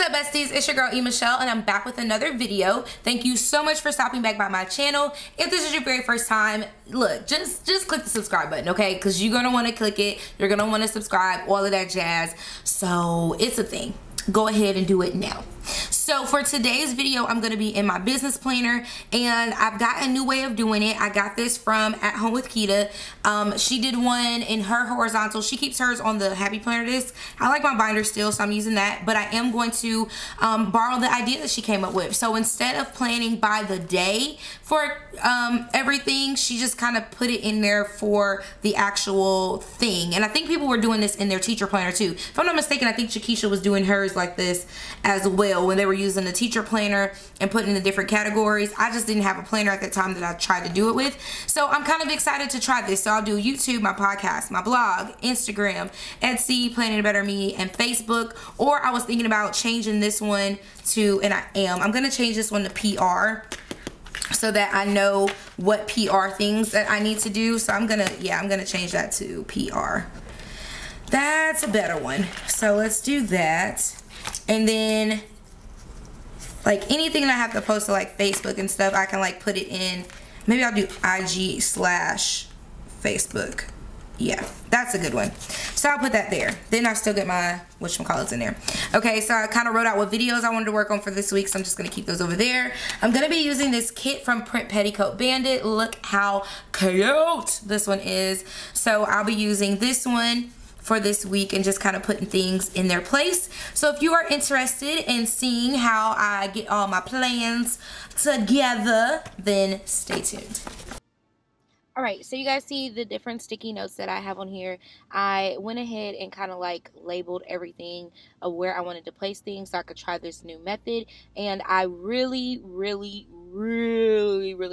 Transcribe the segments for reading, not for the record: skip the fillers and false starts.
What's up, besties? It's your girl E. Michelle, and I'm back with another video. Thank you so much for stopping back by my channel. If this is your very first time, look, just click the subscribe button, okay? Because you're gonna want to click it, you're gonna want to subscribe, all of that jazz. So it's a thing. Go ahead and do it now. So for today's video, I'm going to be in my business planner, and I've got a new way of doing it. I got this from At Home with Keita. She did one in her horizontal. She keeps hers on the Happy Planner disc. I like my binder still, so I'm using that, but I am going to borrow the idea that she came up with. So instead of planning by the day for everything, she just kind of put it in there for the actual thing. And I think people were doing this in their teacher planner too. If I'm not mistaken, I think Shakisha was doing hers like this as well when they were using the teacher planner and putting in the different categories. I just didn't have a planner at the time that I tried to do it with. So I'm kind of excited to try this. So I'll do YouTube, my podcast, my blog, Instagram, Etsy, Planning a Better Me, and Facebook. Or I was thinking about changing this one to, and I'm going to change this one to PR so that I know what PR things that I need to do. So I'm going to change that to PR. That's a better one. So let's do that. And then like anything that I have to post to like Facebook and stuff, I can like put it in. Maybe I'll do IG/Facebook. Yeah, that's a good one. So I'll put that there. Then I still get my whatchamacallits in there. Okay, so I kind of wrote out what videos I wanted to work on for this week, so I'm just going to keep those over there. I'm going to be using this kit from Print Petticoat Bandit. Look how cute this one is. So I'll be using this one for this week and just kind of putting things in their place. So if you are interested in seeing how I get all my plans together, then stay tuned. Alright, so you guys see the different sticky notes that I have on here. I went ahead and kind of like labeled everything of where I wanted to place things so I could try this new method, and I really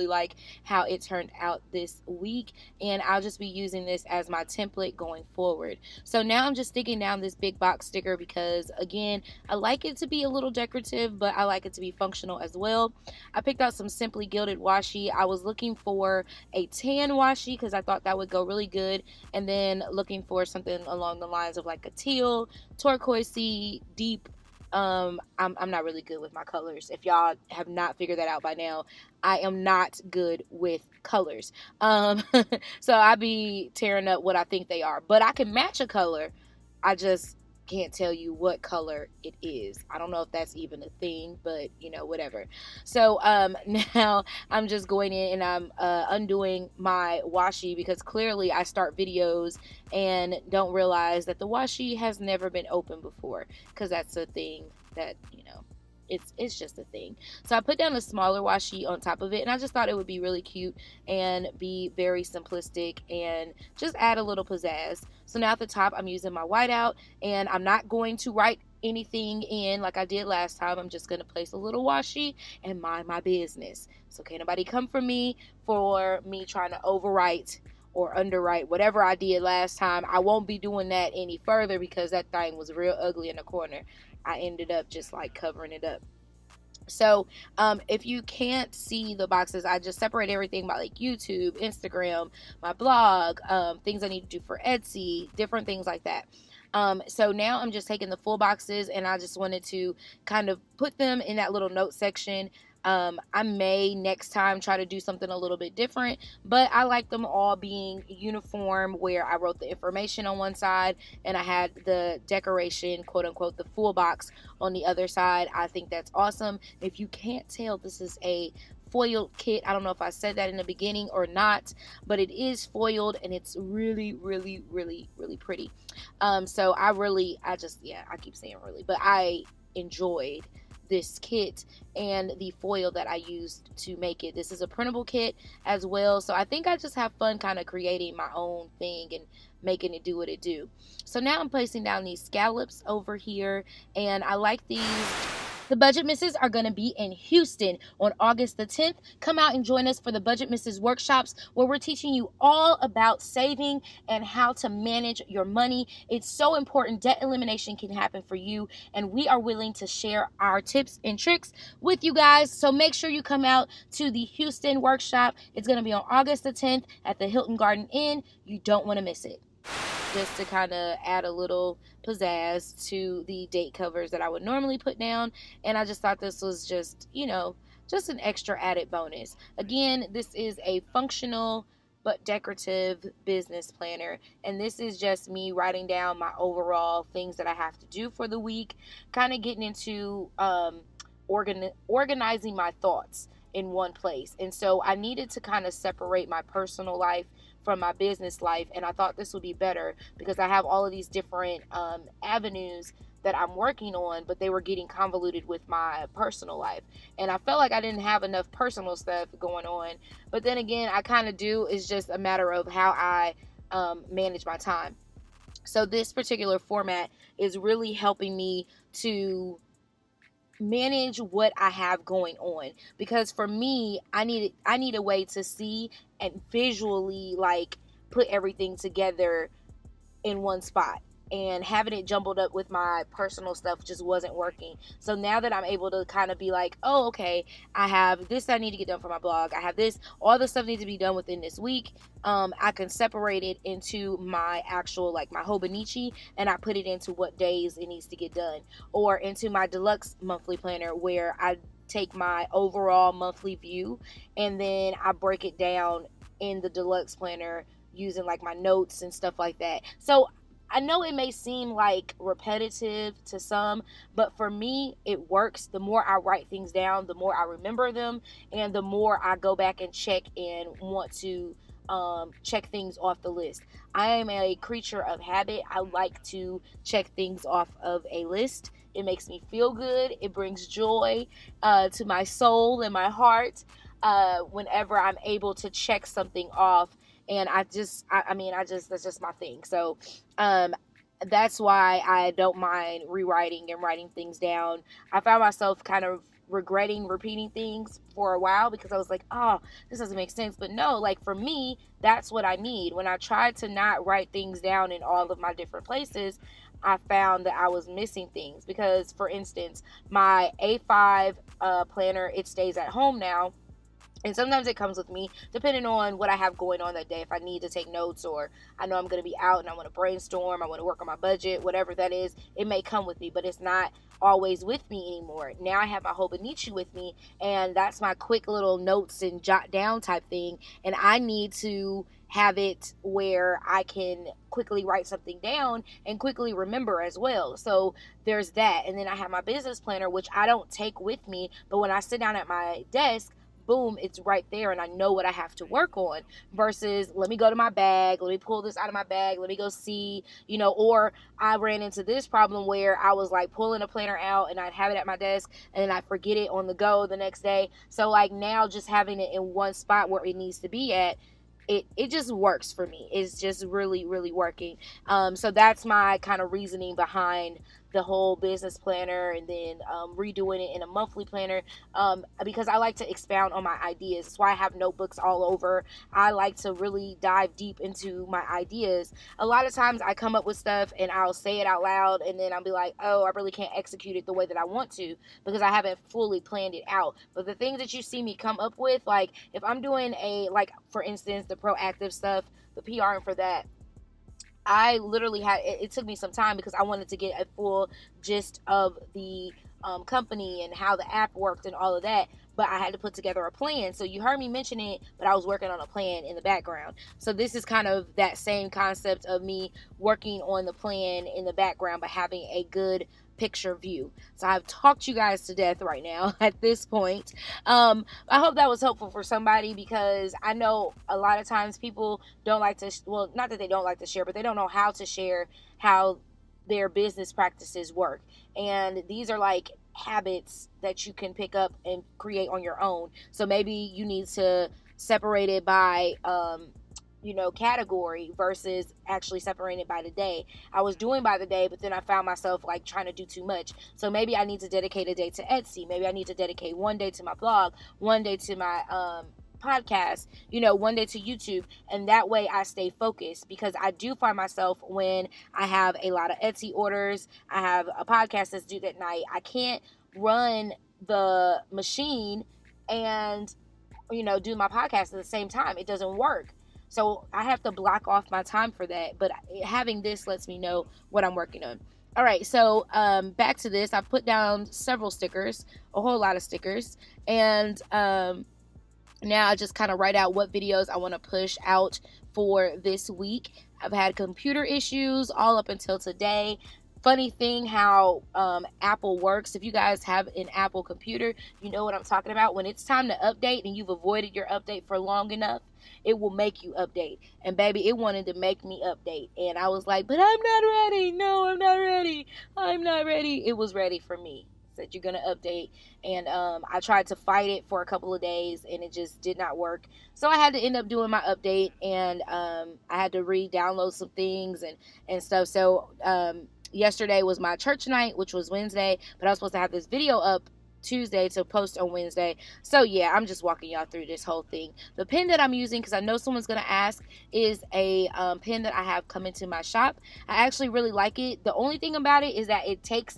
like how it turned out this week, and I'll just be using this as my template going forward. So now I'm just sticking down this big box sticker because, again, I like it to be a little decorative, but I like it to be functional as well. I picked out some Simply Gilded washi. I was looking for a tan washi because I thought that would go really good, and then looking for something along the lines of like a teal, turquoisey, deep. I'm not really good with my colors. If y'all have not figured that out by now, I am not good with colors. So I be tearing up what I think they are, but I can match a color. I just can't tell you what color it is. I don't know if that's even a thing, but you know, whatever. So now I'm just going in and I'm undoing my washi because clearly I start videos and don't realize that the washi has never been opened before, because that's a thing that, you know, it's just a thing. So I put down a smaller washi on top of it, and I just thought it would be really cute and be very simplistic and just add a little pizzazz. So now at the top I'm using my whiteout, and I'm not going to write anything in like I did last time. I'm just going to place a little washi and mind my business. So can't nobody come for me trying to overwrite or underwrite whatever I did last time. I won't be doing that any further because that thing was real ugly in the corner. I ended up just like covering it up. So if you can't see the boxes, I just separate everything by like YouTube, Instagram, my blog, things I need to do for Etsy, different things like that. So now I'm just taking the full boxes, and I just wanted to kind of put them in that little note section. I may next time try to do something a little bit different, but I like them all being uniform, where I wrote the information on one side and I had the decoration, quote unquote, the full box on the other side. I think that's awesome. If you can't tell, this is a foiled kit. I don't know if I said that in the beginning or not, but it is foiled and it's really pretty. So I keep saying really, but I enjoyed this kit and the foil that I used to make it. This is a printable kit as well, so I think I just have fun kind of creating my own thing and making it do what it do. So now I'm placing down these scallops over here, and I like these. The Budget Misses are going to be in Houston on August the 10th. Come out and join us for the Budget Misses workshops, where we're teaching you all about saving and how to manage your money. It's so important. Debt elimination can happen for you, and we are willing to share our tips and tricks with you guys. So make sure you come out to the Houston workshop. It's going to be on August the 10th at the Hilton Garden Inn. You don't want to miss it. just to kind of add a little pizzazz to the date covers that I would normally put down. And I just thought this was just, just an extra added bonus. Again, this is a functional but decorative business planner, and this is just me writing down my overall things that I have to do for the week, kind of getting into organizing my thoughts in one place. And so I needed to kind of separate my personal life from my business life, and I thought this would be better because I have all of these different avenues that I'm working on, but they were getting convoluted with my personal life, and I felt like I didn't have enough personal stuff going on. But then again, I kind of do. It's just a matter of how I manage my time. So this particular format is really helping me to manage what I have going on, because for me, I need a way to see and visually like put everything together in one spot, and having it jumbled up with my personal stuff just wasn't working. So now that I'm able to kind of be like, oh, okay, I have this I need to get done for my blog, I have this, all the stuff needs to be done within this week, I can separate it into my actual, like my Hobonichi, and I put it into what days it needs to get done, or into my deluxe monthly planner where I take my overall monthly view and then I break it down in the deluxe planner using like my notes and stuff like that. So I know it may seem like repetitive to some, but for me, it works. The more I write things down, the more I remember them, and the more I go back and check and want to check things off the list. I am a creature of habit. I like to check things off of a list. It makes me feel good. It brings joy to my soul and my heart whenever I'm able to check something off. And that's just my thing. So, that's why I don't mind rewriting and writing things down. I found myself kind of regretting repeating things for a while because I was like, oh, this doesn't make sense. But no, like for me, that's what I need. When I tried to not write things down in all of my different places, I found that I was missing things. Because, for instance, my A5 planner, it stays at home now. And sometimes it comes with me, depending on what I have going on that day. If I need to take notes, or I know I'm going to be out and I want to brainstorm, I want to work on my budget, whatever that is, it may come with me, but it's not always with me anymore. Now I have my Hobonichi with me, and that's my quick little notes and jot down type thing. And I need to have it where I can quickly write something down and quickly remember as well. So there's that. And then I have my business planner, which I don't take with me, but when I sit down at my desk, boom, it's right there, and I know what I have to work on, versus let me go to my bag, let me pull this out of my bag, let me go see, or I ran into this problem where I was like pulling a planner out and I'd have it at my desk and then I forget it on the go the next day. So like now just having it in one spot where it needs to be at, it just works for me. It's just really, really working. So that's my kind of reasoning behind the whole business planner, and then redoing it in a monthly planner, because I like to expound on my ideas. That's why I have notebooks all over. I like to really dive deep into my ideas. A lot of times I come up with stuff and I'll say it out loud, and then I'll be like, oh, I really can't execute it the way that I want to because I haven't fully planned it out. But the things that you see me come up with, like if I'm doing for instance, the proactive stuff, the PR for that, I literally it took me some time because I wanted to get a full gist of the company and how the app worked and all of that, but I had to put together a plan. So you heard me mention it, but I was working on a plan in the background. So this is kind of that same concept of me working on the plan in the background, but having a good picture view. So I've talked you guys to death right now at this point. I hope that was helpful for somebody, because I know a lot of times people don't like to, well, not that they don't like to share, but they don't know how to share how their business practices work. And these are like habits that you can pick up and create on your own. So maybe you need to separate it by category versus actually separating it by the day. I was doing by the day, but then I found myself like trying to do too much. So maybe I need to dedicate a day to Etsy. Maybe I need to dedicate one day to my blog, one day to my podcast, one day to YouTube, and that way I stay focused, because I do find myself when I have a lot of Etsy orders, I have a podcast that's due that night, I can't run the machine and do my podcast at the same time. It doesn't work. So I have to block off my time for that. But having this lets me know what I'm working on. All right, so back to this. I've put down several stickers, a whole lot of stickers. And now I just kind of write out what videos I want to push out for this week. I've had computer issues all up until today. Funny thing how Apple works. If you guys have an Apple computer, you know what I'm talking about. When it's time to update and you've avoided your update for long enough, it will make you update. And baby, it wanted to make me update. And I was like, but I'm not ready. No, I'm not ready. I'm not ready. It was ready for me. Said you're gonna update, and I tried to fight it for a couple of days and it just did not work, so I had to end up doing my update, and I had to re-download some things and stuff. So yesterday was my church night, which was Wednesday, but I was supposed to have this video up Tuesday to post on Wednesday. So yeah, I'm just walking y'all through this whole thing. The pen that I'm using, because I know someone's gonna ask, is a pen that I have come into my shop. I actually really like it. The only thing about it is that it takes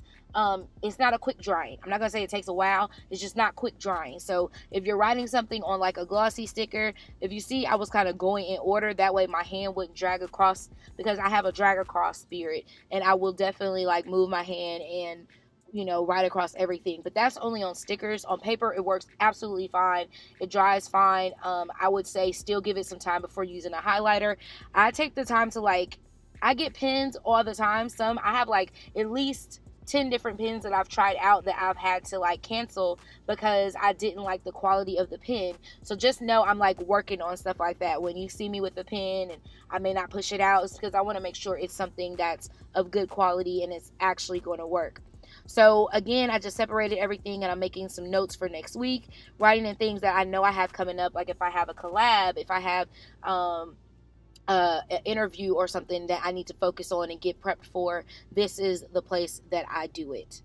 it's not a quick drying. I'm not gonna say it takes a while, it's just not quick drying. So if you're writing something on like a glossy sticker, if you see, I was kind of going in order, that way my hand wouldn't drag across, because I have a drag across spirit, and I will definitely like move my hand and, you know, write across everything. But that's only on stickers. On paper it works absolutely fine, it dries fine. I would say still give it some time before using a highlighter. I take the time to, like, I get pens all the time. I have like at least 10 different pens that I've tried out that I've had to like cancel because I didn't like the quality of the pen. So just know I'm like working on stuff like that. When you see me with a pen and I may not push it out, it's because I want to make sure it's something that's of good quality and it's actually going to work. So again, I just separated everything and I'm making some notes for next week, writing in things that I know I have coming up, like if I have a collab, if I have an interview or something that I need to focus on and get prepped for, this is the place that I do it.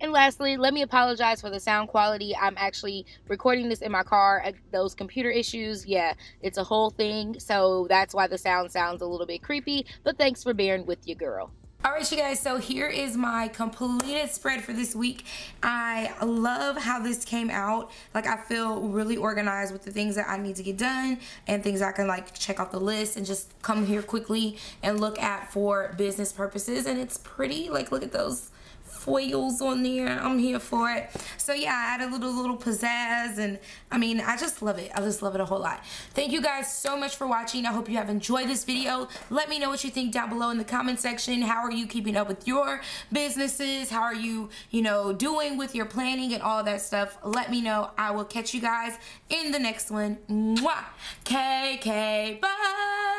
And lastly, let me apologize for the sound quality. I'm actually recording this in my car. Those computer issues, yeah, it's a whole thing. So that's why the sound sounds a little bit creepy, but thanks for bearing with your girl. Alright you guys, so here is my completed spread for this week. I love how this came out. Like, I feel really organized with the things that I need to get done and things I can like check off the list and just come here quickly and look at for business purposes. And it's pretty, like, look at those foils on there. I'm here for it. So yeah, I added a little pizzazz, and I mean, I just love it. I just love it a whole lot. Thank you guys so much for watching. I hope you have enjoyed this video. Let me know what you think down below in the comment section. How are you keeping up with your businesses? How are you, doing with your planning and all that stuff? Let me know. I will catch you guys in the next one. Mwah! KK, bye!